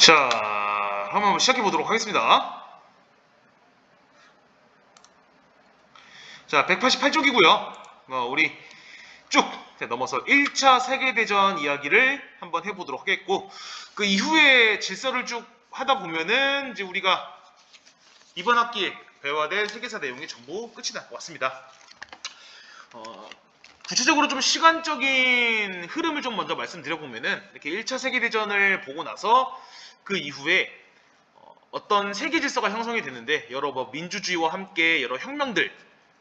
자, 한번 시작해 보도록 하겠습니다. 자, 188쪽이고요. 우리 쭉 넘어서 1차 세계대전 이야기를 한번 해보도록 하겠고, 그 이후에 질서를 쭉 하다 보면은 이제 우리가 이번 학기에 배워야 될 세계사 내용이 전부 끝이 날 것 같습니다. 구체적으로 좀 시간적인 흐름을 좀 먼저 말씀드려보면은, 이렇게 1차 세계대전을 보고 나서 그 이후에 어떤 세계 질서가 형성이 되는데, 여러 민주주의와 함께 여러 혁명들,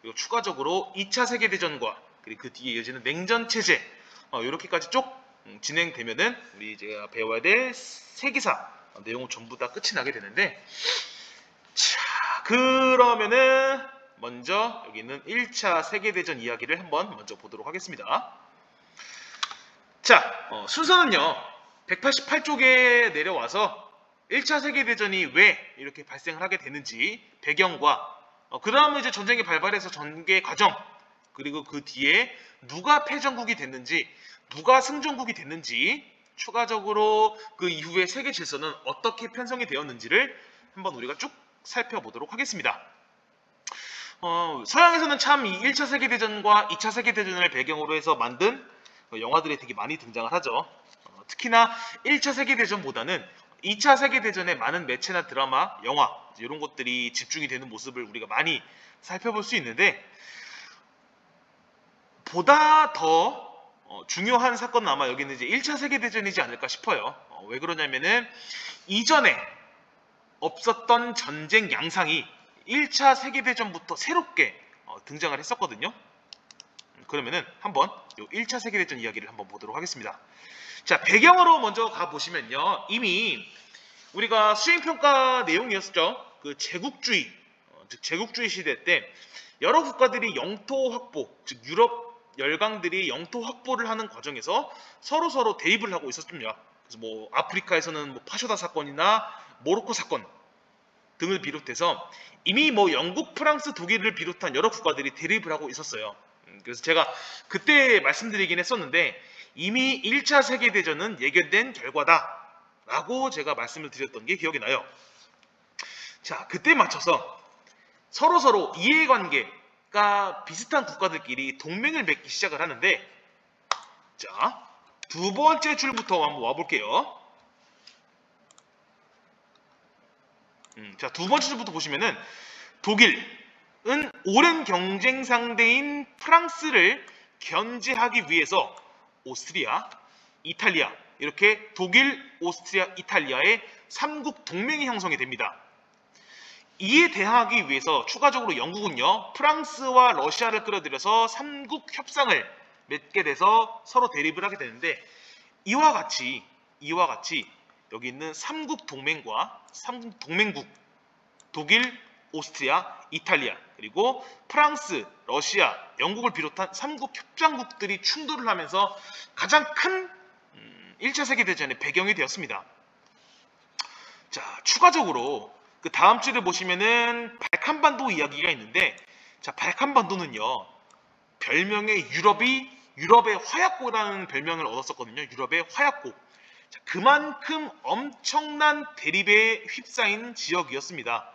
그리고 추가적으로 2차 세계대전과 그리고 그 뒤에 이어지는 냉전체제, 이렇게까지 쭉 진행되면은 우리 제가 배워야 될 세계사 내용은 전부 다 끝이 나게 되는데, 자, 그러면은 먼저 여기 있는 1차 세계대전 이야기를 한번 먼저 보도록 하겠습니다. 자, 순서는요, 188쪽에 내려와서 1차 세계대전이 왜 이렇게 발생을 하게 되는지 배경과 그 다음에 이제 전쟁이 발발해서 전개 과정, 그리고 그 뒤에 누가 패전국이 됐는지, 누가 승전국이 됐는지, 추가적으로 그 이후에 세계 질서는 어떻게 편성이 되었는지를 한번 우리가 쭉 살펴보도록 하겠습니다. 서양에서는 참 이 1차 세계대전과 2차 세계대전을 배경으로 해서 만든 영화들이 되게 많이 등장을 하죠. 특히나 1차 세계대전보다는 2차 세계대전에 많은 매체나 드라마, 영화 이런 것들이 집중이 되는 모습을 우리가 많이 살펴볼 수 있는데, 보다 더 중요한 사건은 아마 여기는 이제 1차 세계대전이지 않을까 싶어요. 왜 그러냐면은 이전에 없었던 전쟁 양상이 1차 세계대전부터 새롭게 등장을 했었거든요. 그러면은 한번 이 1차 세계대전 이야기를 한번 보도록 하겠습니다. 자, 배경으로 먼저 가보시면요, 이미 우리가 수행평가 내용이었죠. 그 제국주의, 즉 제국주의 시대 때 여러 국가들이 영토 확보, 즉 유럽 열강들이 영토 확보를 하는 과정에서 서로 대립을 하고 있었습니다. 그래서 뭐 아프리카에서는 뭐 파쇼다 사건이나 모로코 사건 등을 비롯해서 이미 뭐 영국, 프랑스, 독일을 비롯한 여러 국가들이 대립을 하고 있었어요. 그래서 제가 그때 말씀드리긴 했었는데, 이미 1차 세계대전은 예견된 결과다 라고 제가 말씀을 드렸던 게 기억이 나요. 자, 그때 맞춰서 서로 이해관계가 비슷한 국가들끼리 동맹을 맺기 시작을 하는데, 자, 두 번째 줄부터 한번 와볼게요. 자, 두 번째 줄부터 보시면은 독일은 오랜 경쟁 상대인 프랑스를 견제하기 위해서 오스트리아, 이탈리아, 이렇게 독일, 오스트리아, 이탈리아의 3국 동맹이 형성이 됩니다. 이에 대항하기 위해서 추가적으로 영국은요, 프랑스와 러시아를 끌어들여서 3국 협상을 맺게 돼서 서로 대립을 하게 되는데, 이와 같이 여기 있는 3국 동맹과 3국 동맹국, 독일, 오스트리아, 이탈리아, 그리고 프랑스, 러시아, 영국을 비롯한 3국 협상국들이 충돌을 하면서 가장 큰 1차 세계대전의 배경이 되었습니다. 자, 추가적으로 그 다음 줄에 보시면은 발칸반도 이야기가 있는데, 자, 발칸반도는요, 별명의 유럽의 화약고라는 별명을 얻었었거든요. 유럽의 화약고. 자, 그만큼 엄청난 대립에 휩싸인 지역이었습니다.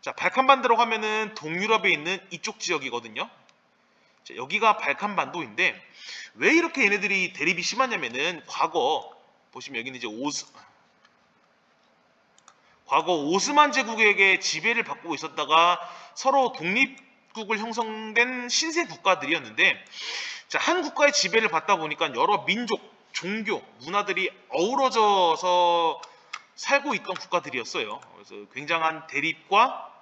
자, 발칸반도라고 하면은 동유럽에 있는 이쪽 지역이거든요. 자, 여기가 발칸반도인데, 왜 이렇게 얘네들이 대립이 심하냐면은 과거 보시면 여기는 이제 과거 오스만 제국에게 지배를 받고 있었다가 서로 독립국을 형성된 신세 국가들이었는데, 자, 한 국가의 지배를 받다 보니까 여러 민족, 종교, 문화들이 어우러져서 살고 있던 국가들이었어요. 그래서 굉장한 대립과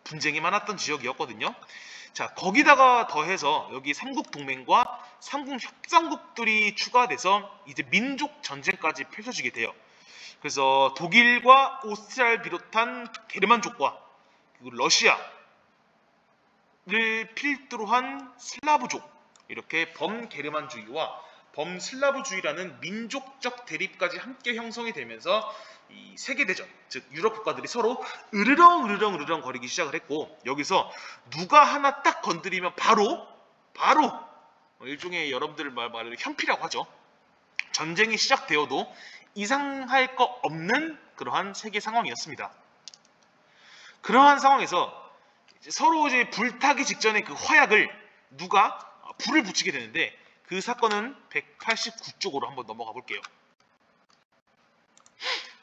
분쟁이 많았던 지역이었거든요. 자, 거기다가 더해서 여기 3국 동맹과 3국 협상국들이 추가돼서 이제 민족 전쟁까지 펼쳐지게 돼요. 그래서 독일과 오스트리아를 비롯한 게르만족과 그리고 러시아를 필두로 한 슬라브족, 이렇게 범게르만주의와 범슬라브주의라는 민족적 대립까지 함께 형성이 되면서 이 세계대전, 즉 유럽 국가들이 서로 으르렁 거리기 시작을 했고, 여기서 누가 하나 딱 건드리면 바로 일종의 여러분들 말로 현피라고 하죠. 전쟁이 시작되어도 이상할 거 없는 그러한 세계 상황이었습니다. 그러한 상황에서 서로 이제 불타기 직전에 그 화약을 누가 불을 붙이게 되는데, 그 사건은 189쪽으로 한번 넘어가 볼게요.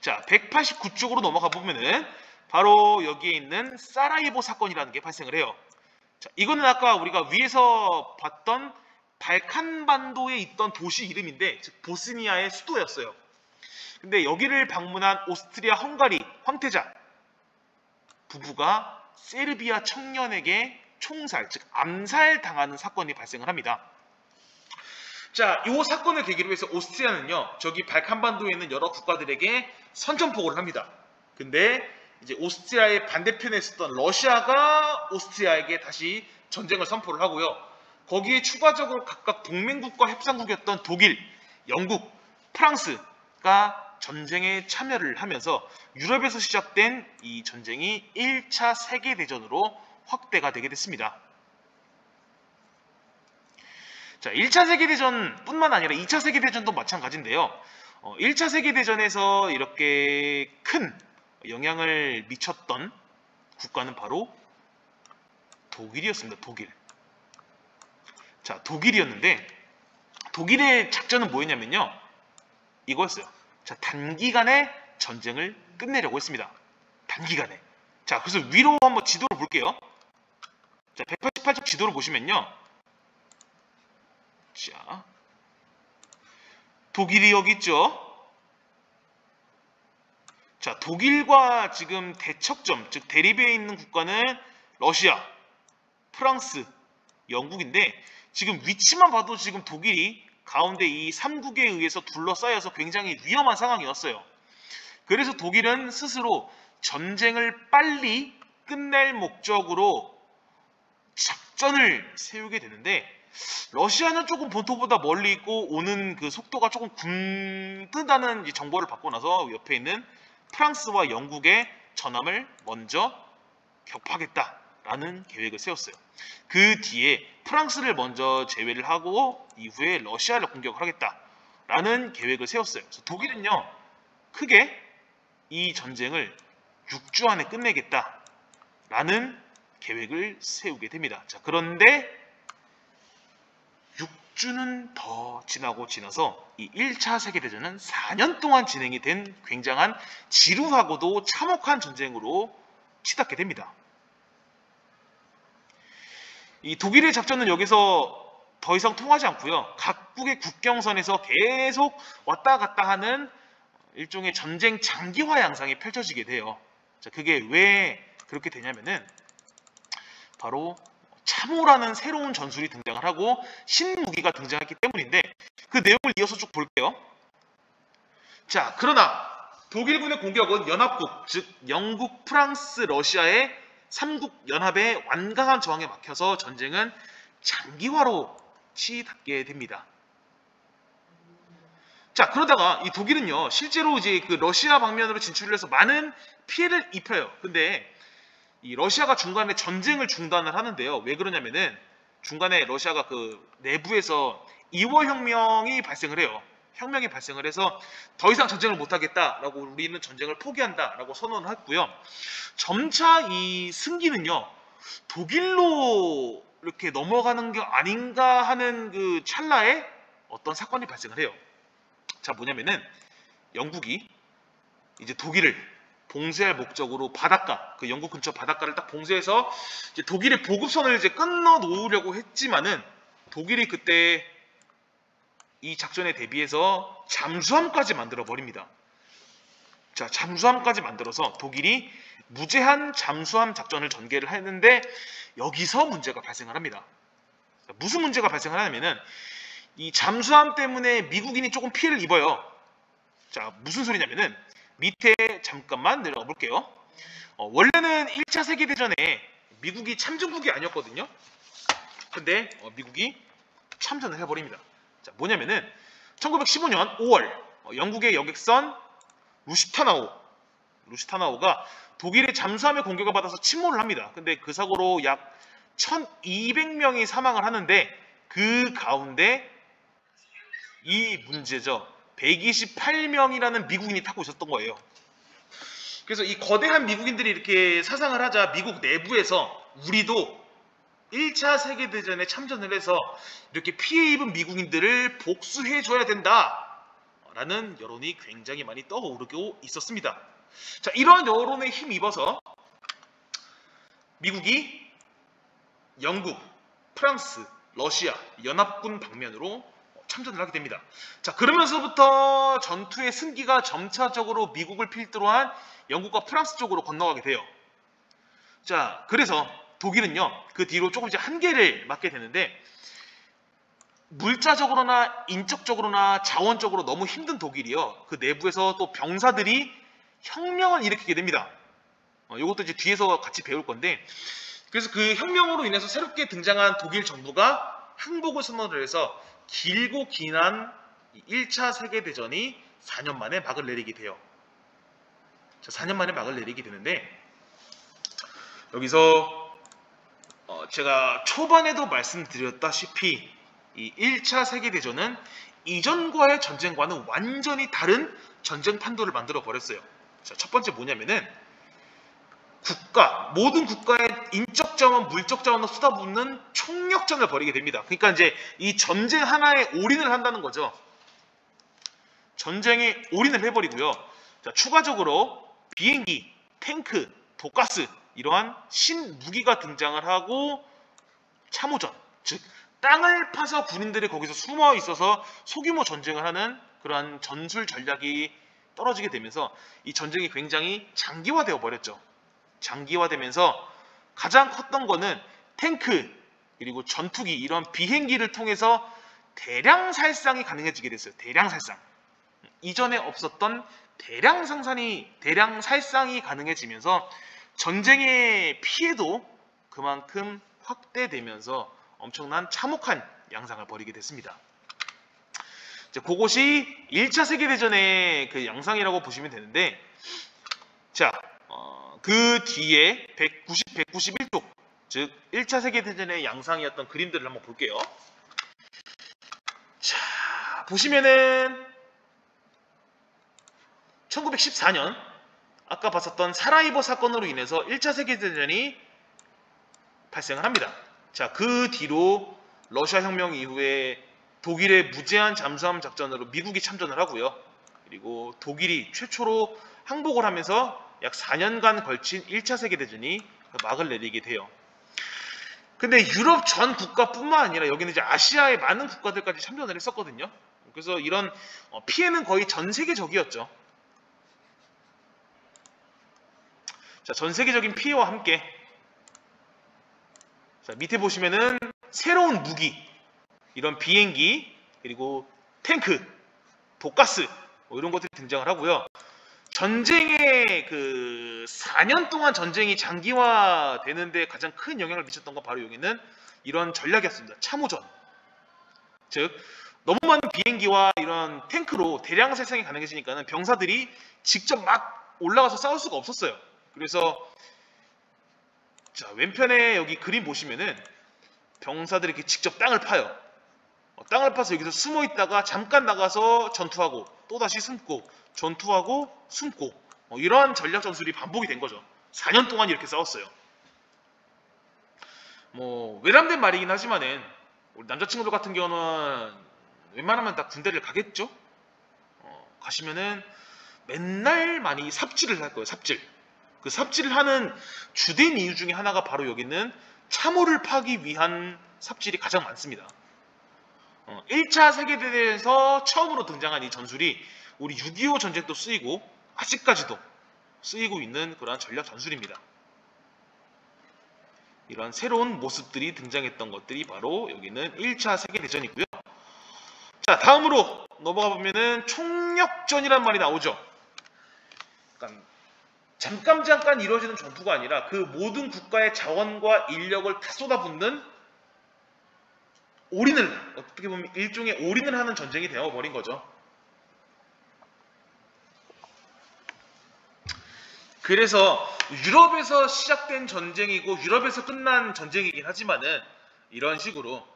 자, 189쪽으로 넘어가 보면은 바로 여기에 있는 사라예보 사건이라는 게 발생을 해요. 자, 이거는 아까 우리가 위에서 봤던 발칸반도에 있던 도시 이름인데, 즉 보스니아의 수도였어요. 근데 여기를 방문한 오스트리아 헝가리 황태자 부부가 세르비아 청년에게 총살, 즉 암살당하는 사건이 발생을 합니다. 자, 이 사건을 계기로 해서 오스트리아는요, 저기 발칸반도에 있는 여러 국가들에게 선전포고를 합니다. 근데 이제 오스트리아의 반대편에 있었던 러시아가 오스트리아에게 다시 전쟁을 선포를 하고요. 거기에 추가적으로 각각 동맹국과 협상국이었던 독일, 영국, 프랑스가 전쟁에 참여를 하면서 유럽에서 시작된 이 전쟁이 1차 세계대전으로 확대가 되게 됐습니다. 자, 1차 세계대전 뿐만 아니라 2차 세계대전도 마찬가지인데요. 1차 세계대전에서 이렇게 큰 영향을 미쳤던 국가는 바로 독일이었습니다. 독일. 자, 독일이었는데 독일의 작전은 뭐였냐면요, 이거였어요. 자, 단기간에 전쟁을 끝내려고 했습니다. 단기간에. 자, 그래서 위로 한번 지도를 볼게요. 자, 188쪽 지도를 보시면요, 자, 독일이 여기 있죠. 자, 독일과 지금 대척점, 즉 대립에 있는 국가는 러시아, 프랑스, 영국인데, 지금 위치만 봐도 지금 독일이 가운데 이 3국에 의해서 둘러싸여서 굉장히 위험한 상황이었어요. 그래서 독일은 스스로 전쟁을 빨리 끝낼 목적으로 작전을 세우게 되는데, 러시아는 조금 본토보다 멀리 있고 오는 그 속도가 조금 굼뜬다는 정보를 받고 나서 옆에 있는 프랑스와 영국의 전함을 먼저 격파하겠다라는 계획을 세웠어요. 그 뒤에 프랑스를 먼저 제외를 하고 이후에 러시아를 공격을 하겠다라는 계획을 세웠어요. 그래서 독일은요, 크게 이 전쟁을 6주 안에 끝내겠다라는 계획을 세우게 됩니다. 자, 그런데 6주는 더 지나서 이 1차 세계대전은 4년 동안 진행이 된 굉장한 지루하고도 참혹한 전쟁으로 치닫게 됩니다. 이 독일의 작전은 여기서 더 이상 통하지 않고요. 각국의 국경선에서 계속 왔다 갔다 하는 일종의 전쟁 장기화 양상이 펼쳐지게 돼요. 자, 그게 왜 그렇게 되냐면은 바로 참호라는 새로운 전술이 등장을 하고 신무기가 등장했기 때문인데, 그 내용을 이어서 쭉 볼게요. 자, 그러나 독일군의 공격은 연합국, 즉 영국, 프랑스, 러시아의 3국 연합의 완강한 저항에 막혀서 전쟁은 장기화로 치닫게 됩니다. 자, 그러다가 이 독일은요, 실제로 이제 그 러시아 방면으로 진출을 해서 많은 피해를 입혀요. 근데 이 러시아가 중간에 전쟁을 중단을 하는데요. 왜 그러냐면은 중간에 러시아가 그 내부에서 2월 혁명이 발생을 해요. 혁명이 발생을 해서 더 이상 전쟁을 못하겠다라고, 우리는 전쟁을 포기한다라고 선언을 했고요. 점차 이 승기는요, 독일로 이렇게 넘어가는 게 아닌가 하는 그 찰나에 어떤 사건이 발생을 해요. 자, 뭐냐면은 영국이 이제 독일을 봉쇄할 목적으로 바닷가, 그 영국 근처 바닷가를 딱 봉쇄해서 이제 독일의 보급선을 이제 끊어 놓으려고 했지만은, 독일이 그때 이 작전에 대비해서 잠수함까지 만들어 버립니다. 자, 잠수함까지 만들어서 독일이 무제한 잠수함 작전을 전개를 했는데, 여기서 문제가 발생을 합니다. 무슨 문제가 발생을 하냐면은 이 잠수함 때문에 미국인이 조금 피해를 입어요. 자, 무슨 소리냐면은 밑에 잠깐만 내려가 볼게요. 원래는 1차 세계대전에 미국이 참전국이 아니었거든요. 근데 미국이 참전을 해버립니다. 자, 뭐냐면은 1915년 5월 영국의 여객선 루시타나우가 독일의 잠수함에 공격을 받아서 침몰을 합니다. 근데 그 사고로 약 1200명이 사망을 하는데, 그 가운데 이 문제죠. 128명이라는 미국인이 타고 있었던 거예요. 그래서 이 거대한 미국인들이 이렇게 사상을 하자 미국 내부에서 우리도 1차 세계대전에 참전을 해서 이렇게 피해 입은 미국인들을 복수해줘야 된다라는 여론이 굉장히 많이 떠오르고 있었습니다. 자, 이러한 여론에 힘입어서 미국이 영국, 프랑스, 러시아, 연합군 방면으로 참전을 하게 됩니다. 자, 그러면서부터 전투의 승기가 점차적으로 미국을 필두로 한 영국과 프랑스 쪽으로 건너가게 돼요. 자, 그래서 독일은요, 그 뒤로 조금 이제 한계를 맞게 되는데, 물자적으로나 인적적으로나 자원적으로 너무 힘든 독일이요, 그 내부에서 또 병사들이 혁명을 일으키게 됩니다. 이것도 이제 뒤에서 같이 배울 건데, 그래서 그 혁명으로 인해서 새롭게 등장한 독일 정부가 항복을 선언을 해서 길고 긴한 1차 세계대전이 4년 만에 막을 내리게 돼요. 자, 4년 만에 막을 내리게 되는데, 여기서 제가 초반에도 말씀드렸다시피 이 1차 세계대전은 이전과의 전쟁과는 완전히 다른 전쟁 판도를 만들어 버렸어요. 자, 첫 번째 뭐냐면은 모든 국가의 인적 자원, 물적 자원을 쏟아붓는 총력전을 벌이게 됩니다. 그러니까 이제 이 전쟁 하나에 올인을 한다는 거죠. 전쟁에 올인을 해버리고요. 자, 추가적으로 비행기, 탱크, 독가스 이러한 신무기가 등장을 하고 참호전, 즉 땅을 파서 군인들이 거기서 숨어 있어서 소규모 전쟁을 하는 그러한 전술 전략이 떨어지게 되면서 이 전쟁이 굉장히 장기화되어 버렸죠. 장기화되면서 가장 컸던 거는 탱크 그리고 전투기 이런 비행기를 통해서 대량 살상이 가능해지게 됐어요. 대량 살상. 이전에 없었던 대량 살상이 가능해지면서 전쟁의 피해도 그만큼 확대되면서 엄청난 참혹한 양상을 벌이게 됐습니다. 그것이 1차 세계대전의 그 양상이라고 보시면 되는데, 자, 그 뒤에 191쪽, 즉 1차 세계대전의 양상이었던 그림들을 한번 볼게요. 자, 보시면은 1914년 아까 봤었던 사라이버 사건으로 인해서 1차 세계대전이 발생을 합니다. 자, 그 뒤로 러시아 혁명 이후에 독일의 무제한 잠수함 작전으로 미국이 참전을 하고요. 그리고 독일이 최초로 항복을 하면서 약 4년간 걸친 1차 세계대전이 막을 내리게 돼요. 근데 유럽 전 국가뿐만 아니라 여기는 이제 아시아의 많은 국가들까지 참전을 했었거든요. 그래서 이런 피해는 거의 전 세계적이었죠. 자, 전 세계적인 피해와 함께 자, 밑에 보시면은 새로운 무기, 이런 비행기, 그리고 탱크, 독가스 이런 것들이 등장을 하고요. 전쟁의 그 4년 동안 전쟁이 장기화되는데 가장 큰 영향을 미쳤던 건 바로 여기는 이런 전략이었습니다. 참호전. 즉 너무 많은 비행기와 이런 탱크로 대량 살상이 가능해지니까는 병사들이 직접 막 올라가서 싸울 수가 없었어요. 그래서 자, 왼편에 여기 그림 보시면은 병사들이 이렇게 직접 땅을 파요. 땅을 파서 여기서 숨어 있다가 잠깐 나가서 전투하고 또다시 숨고 전투하고 숨고 이러한 전략 전술이 반복이 된 거죠. 4년 동안 이렇게 싸웠어요. 뭐 외람된 말이긴 하지만은 우리 남자친구들 같은 경우는 웬만하면 다 군대를 가겠죠. 가시면은 맨날 많이 삽질을 할 거예요. 삽질. 그 삽질을 하는 주된 이유 중에 하나가 바로 여기는 참호를 파기 위한 삽질이 가장 많습니다. 1차 세계대전에서 처음으로 등장한 이 전술이 우리 6.25 전쟁도 쓰이고 아직까지도 쓰이고 있는 그러한 전략 전술입니다. 이러한 새로운 모습들이 등장했던 것들이 바로 여기는 1차 세계대전이고요. 자, 다음으로 넘어가 보면은 총력전이란 말이 나오죠. 그러니까 잠깐 이루어지는 전투가 아니라 그 모든 국가의 자원과 인력을 다 쏟아붓는 올인을, 어떻게 보면 일종의 올인을 하는 전쟁이 되어버린 거죠. 그래서 유럽에서 시작된 전쟁이고 유럽에서 끝난 전쟁이긴 하지만은 이런 식으로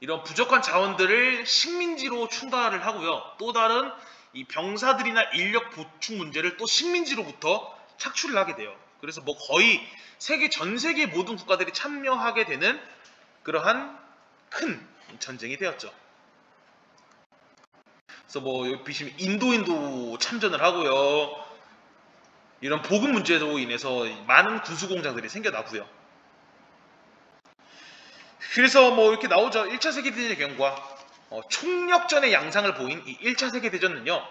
이런 부족한 자원들을 식민지로 충당을 하고요. 또 다른 이 병사들이나 인력 보충 문제를 또 식민지로부터 착취를 하게 돼요. 그래서 뭐 거의 전 세계 모든 국가들이 참여하게 되는 그러한 큰 전쟁이 되었죠. 그래서 뭐 여기 보시면 인도인도 참전을 하고요. 이런 보급 문제로 인해서 많은 군수 공장들이 생겨나고요. 그래서 뭐 이렇게 나오죠. 1차 세계대전의 경과 총력전의 양상을 보인 이 1차 세계대전은요.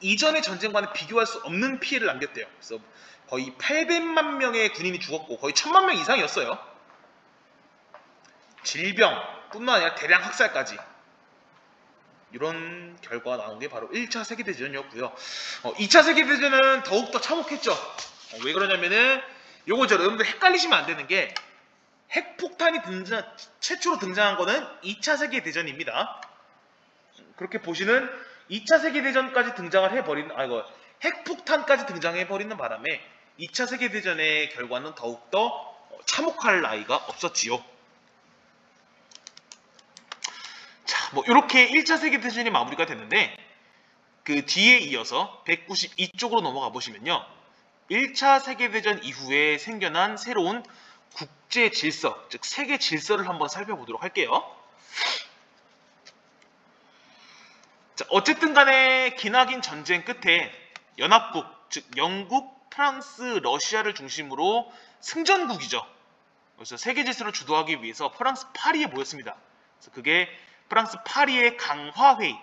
이전의 전쟁과는 비교할 수 없는 피해를 남겼대요. 그래서 거의 800만 명의 군인이 죽었고 거의 1000만 명 이상이었어요. 질병뿐만 아니라 대량 학살까지. 이런 결과가 나온 게 바로 1차 세계대전이었고요. 2차 세계대전은 더욱더 참혹했죠. 왜 그러냐면은 요거 여러분들 헷갈리시면 안 되는 게 핵폭탄이 최초로 등장한 거는 2차 세계대전입니다. 그렇게 보시는 2차 세계대전까지 등장을 해버리는 핵폭탄까지 등장해버리는 바람에 2차 세계대전의 결과는 더욱더 참혹할 나위가 없었지요. 자, 뭐 이렇게 1차 세계대전이 마무리가 됐는데 그 뒤에 이어서 192쪽으로 넘어가 보시면요. 1차 세계대전 이후에 생겨난 새로운 국제 질서, 즉 세계 질서를 한번 살펴보도록 할게요. 자, 어쨌든 간에 기나긴 전쟁 끝에 연합국, 즉 영국, 프랑스, 러시아를 중심으로 승전국이죠. 그래서 세계 질서를 주도하기 위해서 프랑스 파리에 모였습니다. 그래서 그게 프랑스 파리의 강화회의,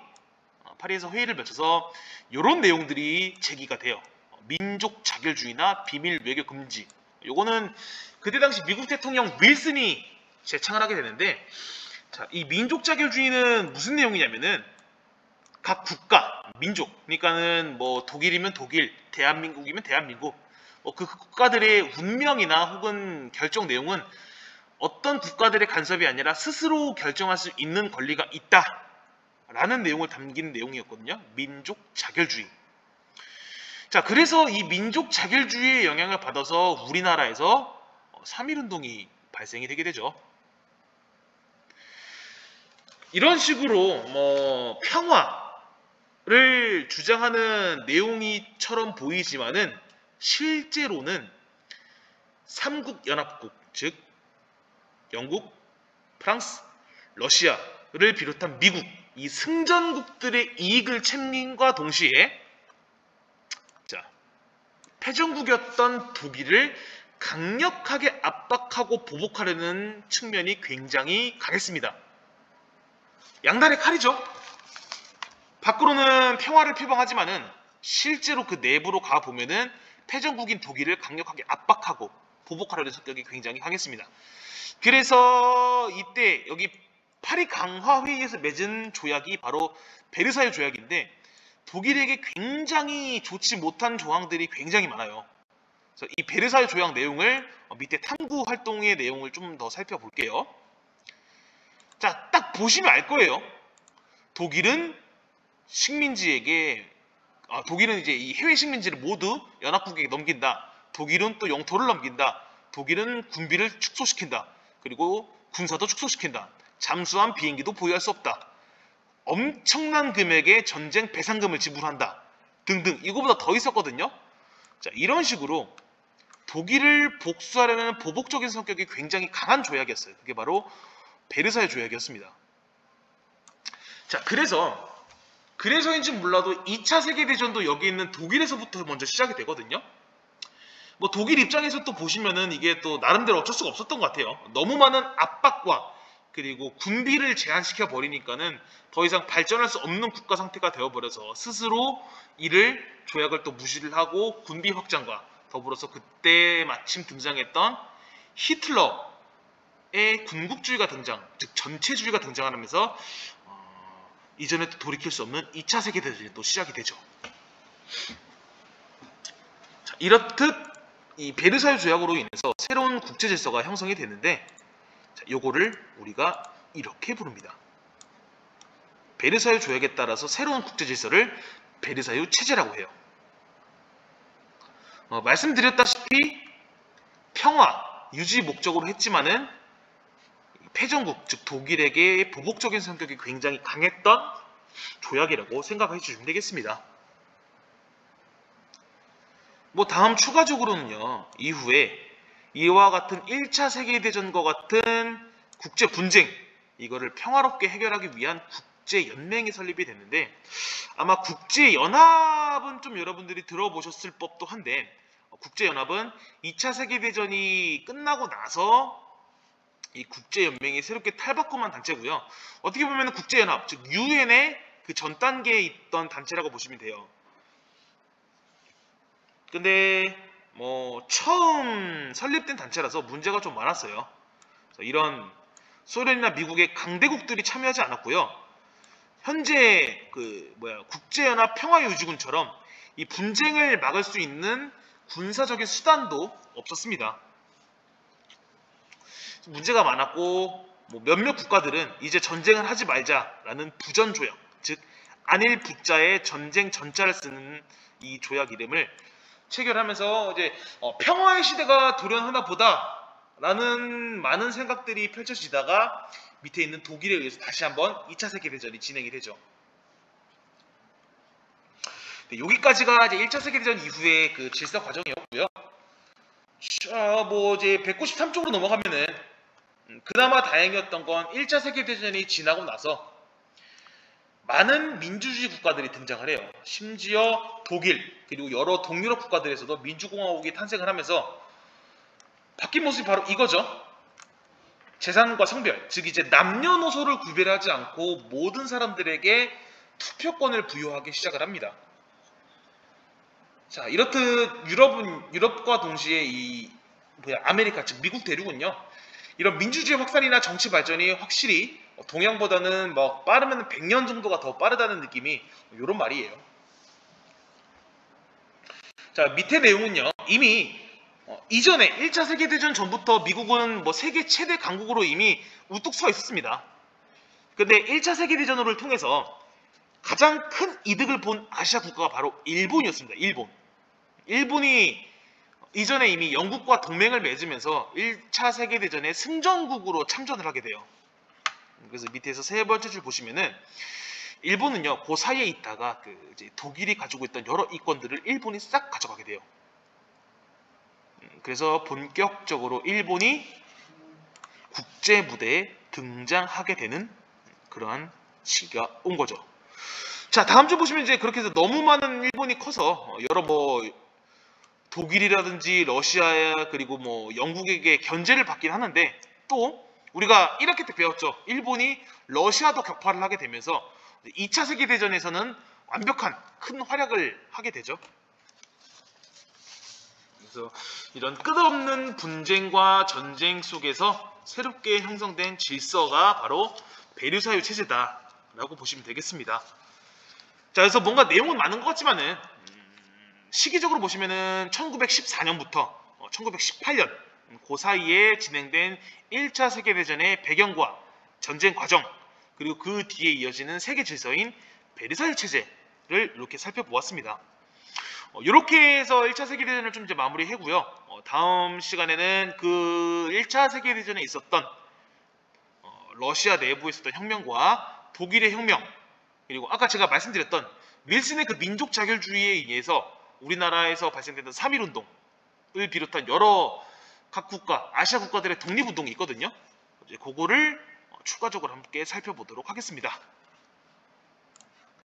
파리에서 회의를 맺혀서 이런 내용들이 제기가 돼요. 민족 자결주의나 비밀 외교 금지. 요거는 그때 당시 미국 대통령 윌슨이 제창을 하게 되는데, 자, 이 민족 자결주의는 무슨 내용이냐면은 각 국가, 민족, 그러니까는 뭐 독일이면 독일, 대한민국이면 대한민국, 그 국가들의 운명이나 혹은 결정 내용은 어떤 국가들의 간섭이 아니라 스스로 결정할 수 있는 권리가 있다라는 내용을 담긴 내용이었거든요. 민족 자결주의. 자, 그래서 이 민족 자결주의의 영향을 받아서 우리나라에서 3.1운동이 발생이 되게 되죠. 이런 식으로 뭐 평화를 주장하는 내용이처럼 보이지만은 실제로는 삼국연합국, 즉 영국, 프랑스, 러시아를 비롯한 미국, 이 승전국들의 이익을 챙김과 동시에 패전국이었던 독일을 강력하게 압박하고 보복하려는 측면이 굉장히 강했습니다. 양날의 칼이죠. 밖으로는 평화를 표방하지만은 실제로 그 내부로 가보면은 패전국인 독일을 강력하게 압박하고 보복하려는 성격이 굉장히 강했습니다. 그래서 이때 여기 파리 강화 회의에서 맺은 조약이 바로 베르사유 조약인데 독일에게 굉장히 좋지 못한 조항들이 굉장히 많아요. 그래서 이 베르사유 조약 내용을 밑에 탐구 활동의 내용을 좀 더 살펴볼게요. 자, 딱 보시면 알 거예요. 독일은 식민지에게 독일은 이제 이 해외 식민지를 모두 연합국에게 넘긴다. 독일은 또 영토를 넘긴다. 독일은 군비를 축소시킨다. 그리고 군사도 축소시킨다. 잠수함 비행기도 보유할 수 없다. 엄청난 금액의 전쟁 배상금을 지불한다. 등등. 이거보다 더 있었거든요. 자, 이런 식으로 독일을 복수하려는 보복적인 성격이 굉장히 강한 조약이었어요. 그게 바로 베르사유 조약이었습니다. 자, 그래서인지 몰라도 2차 세계대전도 여기 있는 독일에서부터 먼저 시작이 되거든요. 뭐 독일 입장에서 또 보시면은 이게 또 나름대로 어쩔 수가 없었던 것 같아요. 너무 많은 압박과 그리고 군비를 제한시켜 버리니까는 더 이상 발전할 수 없는 국가 상태가 되어버려서 스스로 이를 조약을 또 무시를 하고 군비 확장과 더불어서 그때 마침 등장했던 히틀러의 군국주의가 등장, 즉 전체주의가 등장하면서 이전에 또 돌이킬 수 없는 2차 세계대전이 또 시작이 되죠. 자, 이렇듯 이 베르사유 조약으로 인해서 새로운 국제 질서가 형성이 되는데, 자, 요거를 우리가 이렇게 부릅니다. 베르사유 조약에 따라서 새로운 국제 질서를 베르사유 체제라고 해요. 말씀드렸다시피 평화 유지 목적으로 했지만은 패전국, 즉 독일에게 보복적인 성격이 굉장히 강했던 조약이라고 생각해 주시면 되겠습니다. 뭐 다음 추가적으로는요, 이후에 이와 같은 1차 세계대전과 같은 국제 분쟁, 이거를 평화롭게 해결하기 위한 국제연맹이 설립이 됐는데, 아마 국제연합은 좀 여러분들이 들어보셨을 법도 한데, 국제연합은 2차 세계대전이 끝나고 나서 이 국제연맹이 새롭게 탈바꿈한 단체고요. 어떻게 보면 국제연합, 즉 유엔의 그 전 단계에 있던 단체라고 보시면 돼요. 근데 뭐 처음 설립된 단체라서 문제가 좀 많았어요. 이런 소련이나 미국의 강대국들이 참여하지 않았고요. 현재 국제연합 평화유지군처럼 이 분쟁을 막을 수 있는 군사적인 수단도 없었습니다. 문제가 많았고 뭐 몇몇 국가들은 이제 전쟁을 하지 말자라는 부전조약, 즉 안일 부자의 전쟁 전자를 쓰는 이 조약 이름을 체결하면서 이제 평화의 시대가 도련하나 보다라는 많은 생각들이 펼쳐지다가 밑에 있는 독일에 의해서 다시 한번 2차 세계대전이 진행이 되죠. 여기까지가 이제 1차 세계대전 이후의 그 질서 과정이었고요. 뭐 이제 193쪽으로 넘어가면은 그나마 다행이었던 건 1차 세계대전이 지나고 나서 많은 민주주의 국가들이 등장을 해요. 심지어 독일 그리고 여러 동유럽 국가들에서도 민주공화국이 탄생을 하면서 바뀐 모습이 바로 이거죠. 재산과 성별, 즉 이제 남녀노소를 구별하지 않고 모든 사람들에게 투표권을 부여하기 시작을 합니다. 자, 이렇듯 유럽과 동시에 아메리카, 즉 미국 대륙은요, 이런 민주주의 확산이나 정치 발전이 확실히 동양보다는 뭐 빠르면 100년 정도가 더 빠르다는 느낌이 이런 말이에요. 자, 밑에 내용은요, 이미 이전에 1차 세계대전 전부터 미국은 뭐 세계 최대 강국으로 이미 우뚝 서 있었습니다. 근데 1차 세계대전을 통해서 가장 큰 이득을 본 아시아 국가가 바로 일본이었습니다. 일본이 이전에 이미 영국과 동맹을 맺으면서 1차 세계대전의 승전국으로 참전을 하게 돼요. 그래서 밑에서 세 번째 줄 보시면은 일본은요, 그 사이에 있다가 이제 독일이 가지고 있던 여러 이권들을 일본이 싹 가져가게 돼요. 그래서 본격적으로 일본이 국제 무대에 등장하게 되는 그러한 시기가 온 거죠. 자, 다음 주 보시면 이제 그렇게 해서 너무 많은 일본이 커서 여러 뭐 독일이라든지 러시아 그리고 뭐 영국에게 견제를 받긴 하는데, 또 우리가 1학기 때 배웠죠. 일본이 러시아도 격파를 하게 되면서 2차 세계대전에서는 완벽한 큰 활약을 하게 되죠. 그래서 이런 끝없는 분쟁과 전쟁 속에서 새롭게 형성된 질서가 바로 베르사유 체제다라고 보시면 되겠습니다. 자, 그래서 뭔가 내용은 많은 것 같지만은 시기적으로 보시면은 1914년부터 1918년 그 사이에 진행된 1차 세계대전의 배경과 전쟁 과정, 그리고 그 뒤에 이어지는 세계 질서인 베르사유 체제를 이렇게 살펴보았습니다. 이렇게 해서 1차 세계대전을 좀 이제 마무리하고요. 다음 시간에는 그 1차 세계대전에 있었던 러시아 내부에 있었던 혁명과 독일의 혁명, 그리고 아까 제가 말씀드렸던 윌슨의 그 민족 자결주의에 의해서 우리나라에서 발생됐던 3.1운동을 비롯한 여러 각 국가, 아시아 국가들의 독립운동이 있거든요. 이제 그거를 추가적으로 함께 살펴보도록 하겠습니다.